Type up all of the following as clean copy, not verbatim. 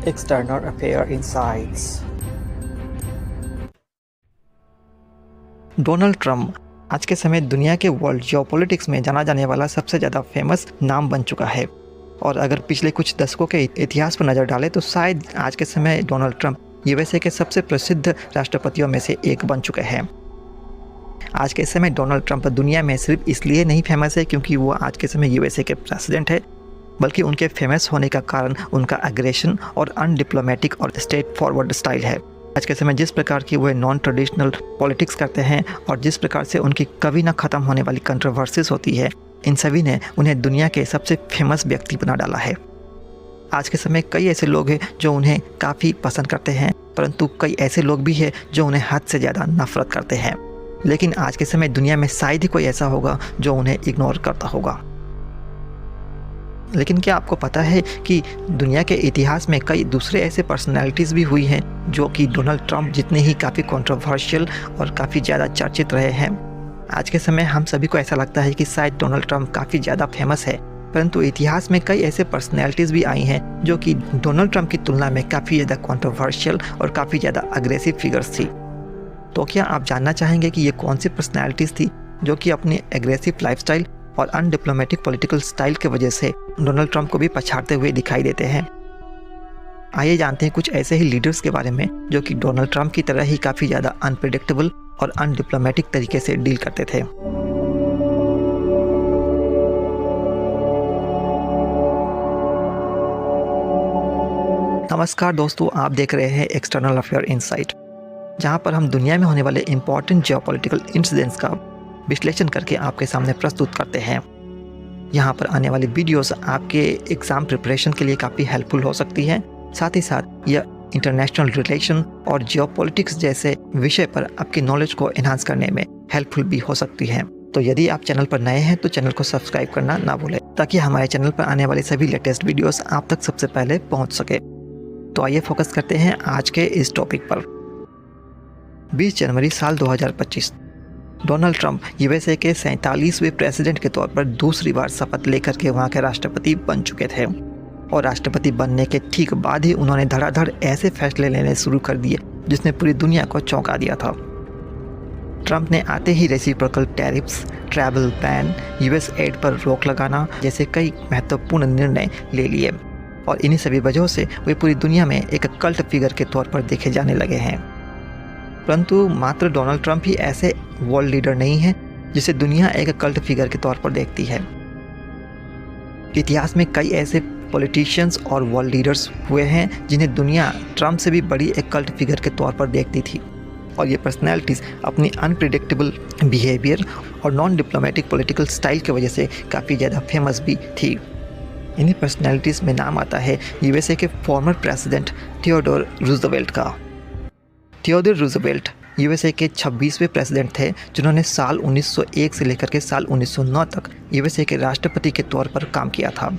External Affair Insights। Donald Trump आज के समय दुनिया के वर्ल्ड जियोपॉलिटिक्स में जाना जाने वाला सबसे ज़्यादा फेमस नाम बन चुका है। और अगर पिछले कुछ दशकों के इतिहास पर नज़र डालें तो शायद आज के समय डोनाल्ड ट्रंप यूएसए के सबसे प्रसिद्ध राष्ट्रपतियों में से एक बन चुके हैं। आज के समय डोनाल्ड ट्रंप दुनिया में सिर्फ इसलिए नहीं फेमस है क्योंकि वो आज के समय यूएसए के प्रेसिडेंट है, बल्कि उनके फेमस होने का कारण उनका एग्रेशन और अनडिप्लोमेटिक और स्ट्रेट फॉरवर्ड स्टाइल है। आज के समय जिस प्रकार की वो नॉन ट्रेडिशनल पॉलिटिक्स करते हैं और जिस प्रकार से उनकी कभी ना ख़त्म होने वाली कंट्रोवर्सीज होती है, इन सभी ने उन्हें दुनिया के सबसे फेमस व्यक्ति बना डाला है। आज के समय कई ऐसे लोग हैं जो उन्हें काफ़ी पसंद करते हैं, परंतु कई ऐसे लोग भी हैं जो उन्हें हद से ज़्यादा नफरत करते हैं। लेकिन आज के समय दुनिया में शायद ही कोई ऐसा होगा जो उन्हें इग्नोर करता होगा। लेकिन क्या आपको पता है कि दुनिया के इतिहास में कई दूसरे ऐसे पर्सनैलिटीज़ भी हुई हैं जो कि डोनाल्ड ट्रंप जितने ही काफ़ी कंट्रोवर्शियल और काफ़ी ज़्यादा चर्चित रहे हैं। आज के समय हम सभी को ऐसा लगता है कि शायद डोनाल्ड ट्रंप काफ़ी ज़्यादा फेमस है, परंतु इतिहास में कई ऐसे पर्सनैलिटीज़ भी आई हैं जो कि डोनाल्ड ट्रंप की तुलना में काफ़ी ज़्यादा कंट्रोवर्शियल और काफ़ी ज़्यादा अग्रेसिव फिगर्स थी। तो क्या आप जानना चाहेंगे कि ये कौन सी पर्सनैलिटीज़ थी जो कि अपनी एग्रेसिव लाइफस्टाइल और अनडिप्लोमेटिक पॉलिटिकल स्टाइल की वजह से डोनाल्ड ट्रंप को भी पछाड़ते हुए दिखाई देते हैं। आइए जानते हैं कुछ ऐसे ही लीडर्स के बारे में जो कि डोनाल्ड ट्रंप की तरह ही काफ़ी ज़्यादा अनप्रेडिक्टेबल और अनडिप्लोमेटिक तरीके से डील करते थे। नमस्कार दोस्तों, आप देख रहे हैं एक्सटर्नल अफेयर इनसाइट, जहां पर हम दुनिया में होने वाले इंपॉर्टेंट जियोपॉलिटिकल इंसिडेंट्स का विश्लेषण करके आपके सामने प्रस्तुत करते हैं। यहाँ पर आने वाली वीडियोस आपके एग्ज़ाम प्रिपरेशन के लिए काफ़ी हेल्पफुल हो सकती हैं। साथ ही साथ यह इंटरनेशनल रिलेशन और जियोपॉलिटिक्स जैसे विषय पर आपकी नॉलेज को एनहांस करने में हेल्पफुल भी हो सकती हैं। तो यदि आप चैनल पर नए हैं तो चैनल को सब्सक्राइब करना ना भूलें, ताकि हमारे चैनल पर आने वाली सभी लेटेस्ट वीडियोस आप तक सबसे पहले पहुँच सके। तो आइए फोकस करते हैं आज के इस टॉपिक पर। 20 जनवरी साल 2025 डोनाल्ड ट्रंप यूएसए के 47वें प्रेसिडेंट के तौर पर दूसरी बार शपथ लेकर के वहाँ के राष्ट्रपति बन चुके थे। और राष्ट्रपति बनने के ठीक बाद ही उन्होंने धड़ाधड़ ऐसे फैसले लेने शुरू कर दिए जिसने पूरी दुनिया को चौंका दिया था। ट्रंप ने आते ही reciprocal tariffs, travel ban, US aid पर रोक लगाना जैसे कई महत्वपूर्ण निर्णय ले लिए, और इन्हीं सभी वजहों से वे पूरी दुनिया में एक कल्ट फिगर के तौर पर देखे जाने लगे हैं। परंतु मात्र डोनाल्ड ट्रंप ही ऐसे वर्ल्ड लीडर नहीं है जिसे दुनिया एक कल्ट फिगर के तौर पर देखती है। इतिहास में कई ऐसे पॉलिटिशियंस और वर्ल्ड लीडर्स हुए हैं जिन्हें दुनिया ट्रंप से भी बड़ी एक कल्ट फिगर के तौर पर देखती थी, और ये पर्सनैलिटीज़ अपनी अनप्रिडिक्टेबल बिहेवियर और नॉन डिप्लोमेटिक पॉलिटिकल स्टाइल की वजह से काफ़ी ज़्यादा फेमस भी थी। इन्हीं पर्सनैलिटीज़ में नाम आता है यूएसए के फॉर्मर प्रेसिडेंट थियोडोर रूजवेल्ट का। थियोडोर रूजवेल्ट यूएसए के 26वें प्रेसिडेंट थे जिन्होंने साल 1901 से लेकर के साल 1909 तक यूएसए के राष्ट्रपति के तौर पर काम किया था।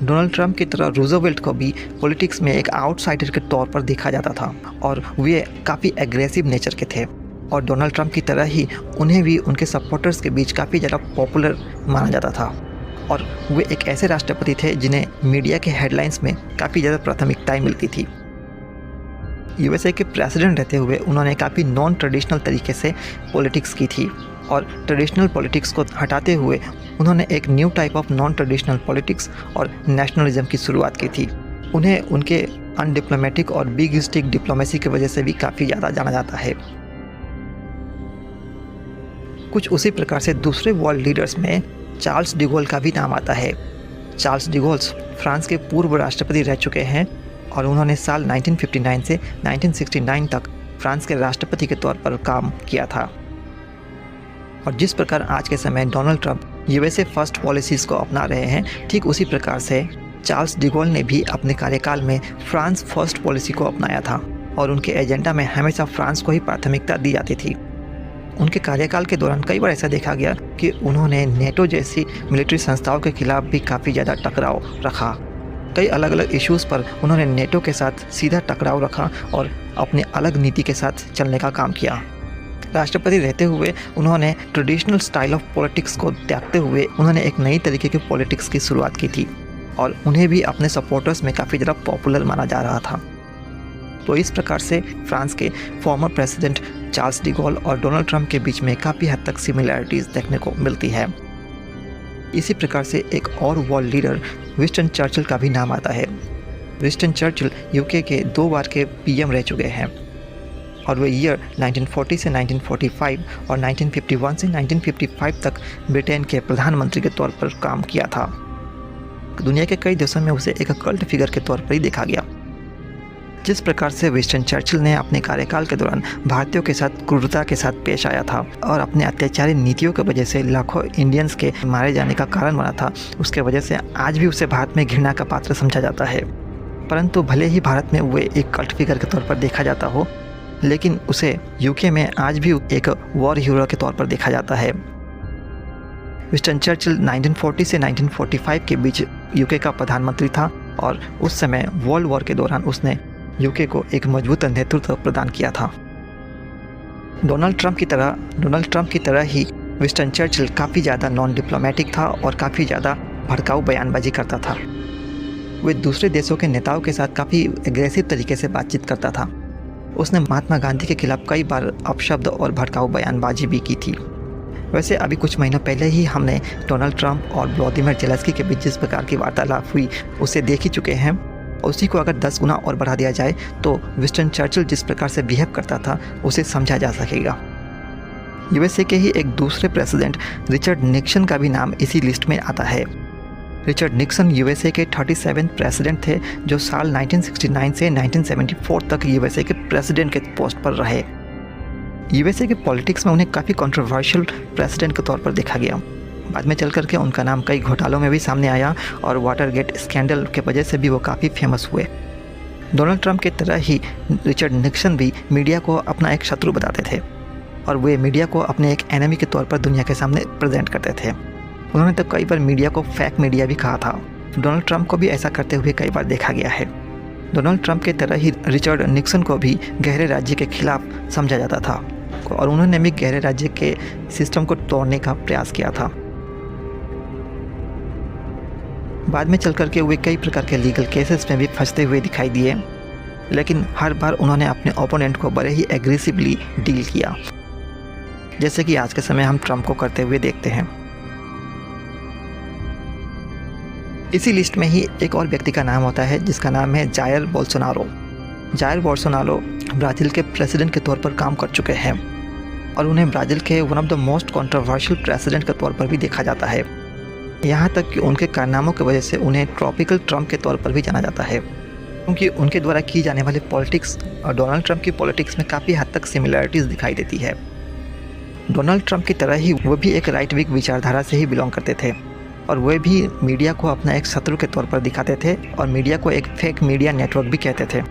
डोनाल्ड ट्रंप की तरह रूजवेल्ट को भी पॉलिटिक्स में एक आउटसाइडर के तौर पर देखा जाता था, और वे काफ़ी एग्रेसिव नेचर के थे। और डोनाल्ड ट्रंप की तरह ही उन्हें भी उनके सपोर्टर्स के बीच काफ़ी ज़्यादा पॉपुलर माना जाता था, और वे एक ऐसे राष्ट्रपति थे जिन्हें मीडिया के हेडलाइंस में काफ़ी ज़्यादा प्राथमिकताएँ मिलती थी। यूएसए के प्रेसिडेंट रहते हुए उन्होंने काफ़ी नॉन ट्रेडिशनल तरीके से पॉलिटिक्स की थी, और ट्रेडिशनल पॉलिटिक्स को हटाते हुए उन्होंने एक new type of non traditional politics और नेशनलिज्म की शुरुआत की थी। उन्हें उनके अनडिप्लोमेटिक और बिग स्टिक डिप्लोमेसी की वजह से भी काफ़ी ज़्यादा जाना जाता है। कुछ उसी प्रकार से दूसरे वर्ल्ड लीडर्स में चार्ल्स डिगोल का भी नाम आता है। चार्ल्स डिगोल फ्रांस के पूर्व राष्ट्रपति रह चुके हैं, और उन्होंने साल 1959 से 1969 तक फ्रांस के राष्ट्रपति के तौर पर काम किया था। और जिस प्रकार आज के समय Donald Trump USA first policies को अपना रहे हैं, ठीक उसी प्रकार से चार्ल्स डिगोल ने भी अपने कार्यकाल में फ्रांस फर्स्ट पॉलिसी को अपनाया था, और उनके एजेंडा में हमेशा फ्रांस को ही प्राथमिकता दी जाती थी। उनके कार्यकाल के दौरान कई बार ऐसा देखा गया कि उन्होंने नेटो जैसी मिलिट्री संस्थाओं के खिलाफ भी काफ़ी ज़्यादा टकराव रखा। कई अलग अलग इश्यूज़ पर उन्होंने नेटो के साथ सीधा टकराव रखा और अपनी अलग नीति के साथ चलने का काम किया। राष्ट्रपति रहते हुए उन्होंने ट्रेडिशनल स्टाइल ऑफ पॉलिटिक्स को त्यागते हुए उन्होंने एक नई तरीके की पॉलिटिक्स की शुरुआत की थी, और उन्हें भी अपने सपोर्टर्स में काफ़ी ज़्यादा पॉपुलर माना जा रहा था। तो इस प्रकार से फ्रांस के former president Charles de Gaulle और डोनाल्ड ट्रंप के बीच में काफ़ी हद तक सिमिलैरिटीज़ देखने को मिलती है। इसी प्रकार से एक और वर्ल्ड लीडर विंस्टन चर्चिल का भी नाम आता है। विंस्टन चर्चिल यूके के 2 बार के पीएम रह चुके हैं और वे ईयर 1940 से 1945 और 1951 से 1955 तक ब्रिटेन के प्रधानमंत्री के तौर पर काम किया था। दुनिया के कई देशों में उसे एक कल्ट फिगर के तौर पर ही देखा गया। जिस प्रकार से विंस्टन चर्चिल ने अपने कार्यकाल के दौरान भारतीयों के साथ क्रूरता के साथ पेश आया था और अपने अत्याचारी नीतियों की वजह से लाखों इंडियंस के मारे जाने का कारण बना था, उसके वजह से आज भी उसे भारत में घृणा का पात्र समझा जाता है। परंतु भले ही भारत में वे एक कल्ट फिगर के तौर पर देखा जाता हो, लेकिन उसे यूके में आज भी एक वॉर हीरो के तौर पर देखा जाता है। विंस्टन चर्चिल 1940 से 1945 के बीच यूके का प्रधानमंत्री था और उस समय वर्ल्ड वॉर के दौरान उसने यूके को एक मजबूत नेतृत्व प्रदान किया था। डोनाल्ड ट्रंप की तरह ही विंस्टन चर्चिल काफ़ी ज़्यादा नॉन डिप्लोमेटिक था और काफ़ी ज़्यादा भड़काऊ बयानबाजी करता था। वे दूसरे देशों के नेताओं के साथ काफ़ी एग्रेसिव तरीके से बातचीत करता था। उसने महात्मा गांधी के खिलाफ कई बार अपशब्द और भड़काऊ बयानबाजी भी की थी। वैसे अभी कुछ महीनों पहले ही हमने डोनाल्ड ट्रंप और व्लादिमीर ज़ेलेंस्की के बीच जिस प्रकार की वार्तालाप हुई उसे देख ही चुके हैं। उसी को अगर 10 गुना और बढ़ा दिया जाए तो विंस्टन चर्चिल जिस प्रकार से बिहेव करता था उसे समझा जा सकेगा। यूएसए के ही एक दूसरे प्रेसिडेंट रिचर्ड निक्सन का भी नाम इसी लिस्ट में आता है। रिचर्ड निक्सन यूएसए के 37वें प्रेसिडेंट थे जो साल 1969 से 1974 तक यूएसए के प्रेसिडेंट के पोस्ट पर रहे। यूएसए के पॉलिटिक्स में उन्हें काफ़ी कंट्रोवर्शियल प्रेसिडेंट के तौर पर देखा गया। बाद में चल करके उनका नाम कई घोटालों में भी सामने आया और वाटरगेट स्कैंडल के वजह से भी वो काफ़ी फेमस हुए। डोनाल्ड ट्रंप की तरह ही रिचर्ड निक्सन भी मीडिया को अपना एक शत्रु बताते थे और वे मीडिया को अपने एक एनिमी के तौर पर दुनिया के सामने प्रेजेंट करते थे। उन्होंने तो कई बार मीडिया को फेक मीडिया भी कहा था। डोनाल्ड ट्रंप को भी ऐसा करते हुए कई बार देखा गया है। डोनाल्ड ट्रंप की तरह ही रिचर्ड निक्सन को भी गहरे राज्य के खिलाफ समझा जाता था और उन्होंने भी गहरे राज्य के सिस्टम को तोड़ने का प्रयास किया था। बाद में चल करके वे कई प्रकार के लीगल केसेस में भी फंसते हुए दिखाई दिए, लेकिन हर बार उन्होंने अपने ओपोनेंट को बड़े ही एग्रेसिवली डील किया, जैसे कि आज के समय हम ट्रंप को करते हुए देखते हैं। इसी लिस्ट में ही एक और व्यक्ति का नाम होता है जिसका नाम है Jair Bolsonaro. Jair Bolsonaro Brazil के प्रेसिडेंट के तौर पर काम कर चुके हैं और उन्हें ब्राज़ील के one of the most controversial president के तौर पर भी देखा जाता है। यहाँ तक कि उनके कारनामों की वजह से उन्हें ट्रॉपिकल ट्रंप के तौर पर भी जाना जाता है, क्योंकि उनके द्वारा की जाने वाली पॉलिटिक्स और डोनाल्ड ट्रंप की पॉलिटिक्स में काफ़ी हद तक सिमिलैरिटीज़ दिखाई देती है। डोनाल्ड ट्रंप की तरह ही वो भी एक राइट विंग विचारधारा से ही बिलोंग करते थे और वे भी मीडिया को अपना एक शत्रु के तौर पर दिखाते थे और मीडिया को एक फेक मीडिया नेटवर्क भी कहते थे।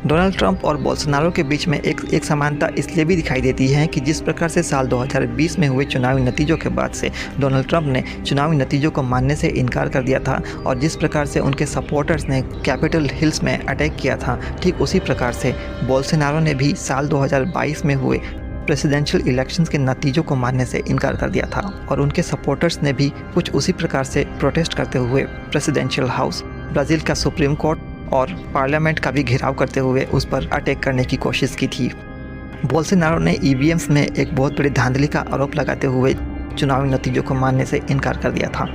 डोनाल्ड ट्रंप और बोल्सोनारो के बीच में एक समानता इसलिए भी दिखाई देती है कि जिस प्रकार से साल 2020 में हुए चुनावी नतीजों के बाद से डोनाल्ड ट्रंप ने चुनावी नतीजों को मानने से इनकार कर दिया था और जिस प्रकार से उनके सपोर्टर्स ने कैपिटल हिल्स में अटैक किया था, ठीक उसी प्रकार से बोल्सोनारो ने भी साल 2022 में हुए प्रेसिडेंशियल इलेक्शंस के नतीजों को मानने से इनकार कर दिया था और उनके सपोर्टर्स ने भी कुछ उसी प्रकार से प्रोटेस्ट करते हुए प्रेसिडेंशियल हाउस, ब्राज़ील का सुप्रीम कोर्ट और पार्लियामेंट का भी घेराव करते हुए उस पर अटैक करने की कोशिश की थी। बोल्सोनारो ने ईवीएम्स में एक बहुत बड़ी धांधली का आरोप लगाते हुए चुनावी नतीजों को मानने से इनकार कर दिया था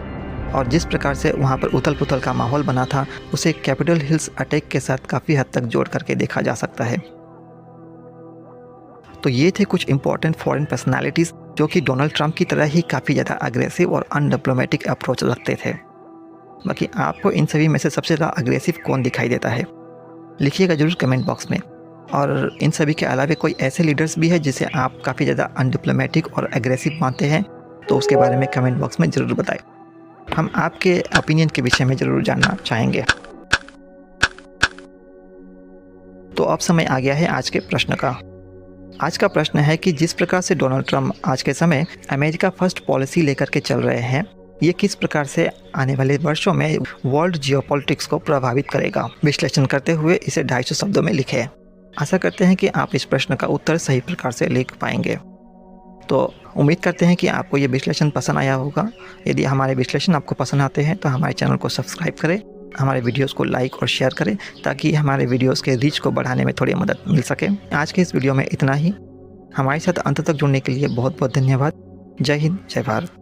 और जिस प्रकार से वहां पर उथल पुथल का माहौल बना था उसे कैपिटल हिल्स अटैक के साथ काफ़ी हद तक जोड़ करके देखा जा सकता है। तो ये थे कुछ इंपॉर्टेंट फॉरेन पर्सनालिटीज़ जो कि डोनाल्ड ट्रंप की तरह ही काफ़ी ज़्यादा अग्रेसिव और अनडिप्लोमेटिक अप्रोच रखते थे। बाकी आपको इन सभी में से सबसे ज़्यादा अग्रेसिव कौन दिखाई देता है, लिखिएगा ज़रूर कमेंट बॉक्स में। और इन सभी के अलावा कोई ऐसे लीडर्स भी है जिसे आप काफ़ी ज़्यादा अनडिप्लोमेटिक और एग्रेसिव मानते हैं तो उसके बारे में कमेंट बॉक्स में ज़रूर बताएं। हम आपके ओपिनियन के विषय में ज़रूर जानना चाहेंगे। तो अब समय आ गया है आज के प्रश्न का। आज का प्रश्न है कि जिस प्रकार से डोनाल्ड ट्रंप आज के समय अमेरिका फर्स्ट पॉलिसी लेकर के चल रहे हैं, ये किस प्रकार से आने वाले वर्षों में वर्ल्ड जियोपॉलिटिक्स को प्रभावित करेगा। विश्लेषण करते हुए इसे 250 शब्दों में लिखें। आशा करते हैं कि आप इस प्रश्न का उत्तर सही प्रकार से लिख पाएंगे। तो उम्मीद करते हैं कि आपको ये विश्लेषण पसंद आया होगा। यदि हमारे विश्लेषण आपको पसंद आते हैं तो हमारे चैनल को सब्सक्राइब करें, हमारे वीडियोस को लाइक और शेयर करें ताकि हमारे वीडियोस के रीच को बढ़ाने में थोड़ी मदद मिल सके। आज के इस वीडियो में इतना ही। हमारे साथ अंत तक जुड़ने के लिए बहुत बहुत धन्यवाद। जय हिंद, जय भारत।